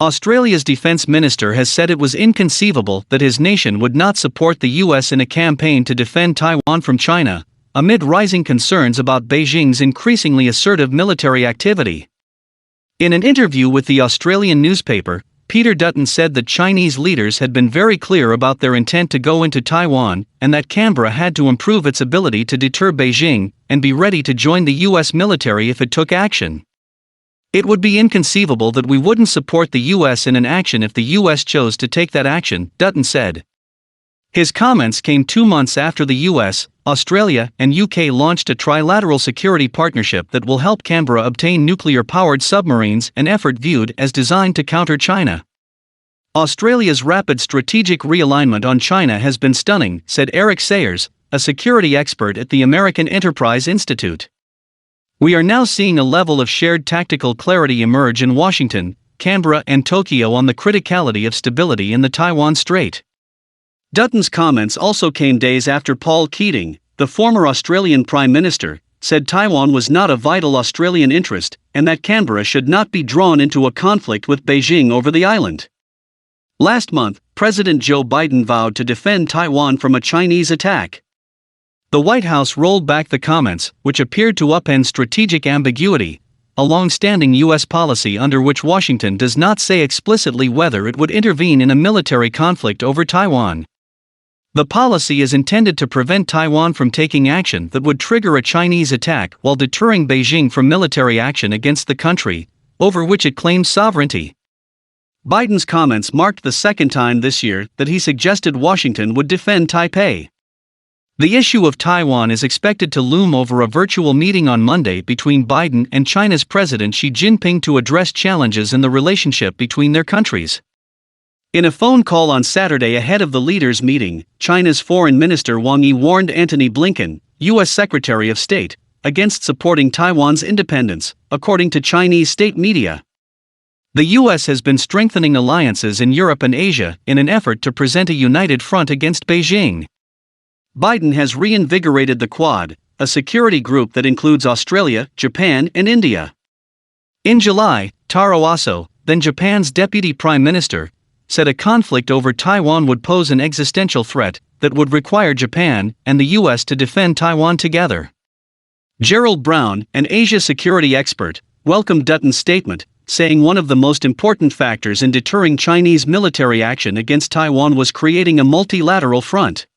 Australia's defence minister has said it was inconceivable that his nation would not support the US in a campaign to defend Taiwan from China, amid rising concerns about Beijing's increasingly assertive military activity. In an interview with the Australian newspaper, Peter Dutton said that Chinese leaders had been very clear about their intent to go into Taiwan, and that Canberra had to improve its ability to deter Beijing and be ready to join the US military if it took action. It would be inconceivable that we wouldn't support the US in an action if the US chose to take that action, Dutton said. His comments came 2 months after the US, Australia, and UK launched a trilateral security partnership that will help Canberra obtain nuclear-powered submarines, an effort viewed as designed to counter China. Australia's rapid strategic realignment on China has been stunning, said Eric Sayers, a security expert at the American Enterprise Institute. We are now seeing a level of shared tactical clarity emerge in Washington, Canberra, and Tokyo on the criticality of stability in the Taiwan Strait. Dutton's comments also came days after Paul Keating, the former Australian Prime Minister, said Taiwan was not a vital Australian interest and that Canberra should not be drawn into a conflict with Beijing over the island. Last month, President Joe Biden vowed to defend Taiwan from a Chinese attack. The White House rolled back the comments, which appeared to upend strategic ambiguity, a long-standing U.S. policy under which Washington does not say explicitly whether it would intervene in a military conflict over Taiwan. The policy is intended to prevent Taiwan from taking action that would trigger a Chinese attack while deterring Beijing from military action against the country, over which it claims sovereignty. Biden's comments marked the second time this year that he suggested Washington would defend Taipei. The issue of Taiwan is expected to loom over a virtual meeting on Monday between Biden and China's President Xi Jinping to address challenges in the relationship between their countries. In a phone call on Saturday ahead of the leaders' meeting, China's Foreign Minister Wang Yi warned Antony Blinken, U.S. Secretary of State, against supporting Taiwan's independence, according to Chinese state media. The U.S. has been strengthening alliances in Europe and Asia in an effort to present a united front against Beijing. Biden has reinvigorated the Quad, a security group that includes Australia, Japan, and India. In July, Taro Aso, then Japan's deputy prime minister, said a conflict over Taiwan would pose an existential threat that would require Japan and the U.S. to defend Taiwan together. Gerald Brown, an Asia security expert, welcomed Dutton's statement, saying one of the most important factors in deterring Chinese military action against Taiwan was creating a multilateral front.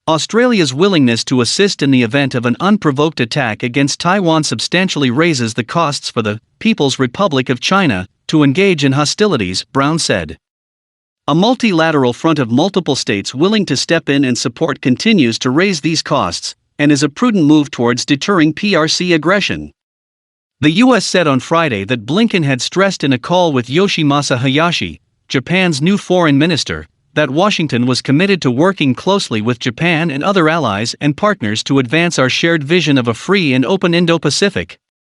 Australia's willingness to assist in the event of an unprovoked attack against Taiwan substantially raises the costs for the People's Republic of China to engage in hostilities, Brown said. A multilateral front of multiple states willing to step in and support continues to raise these costs, and is a prudent move towards deterring PRC aggression. The U.S. said on Friday that Blinken had stressed in a call with Yoshimasa Hayashi, Japan's new foreign minister, that Washington was committed to working closely with Japan and other allies and partners to advance our shared vision of a free and open Indo-Pacific.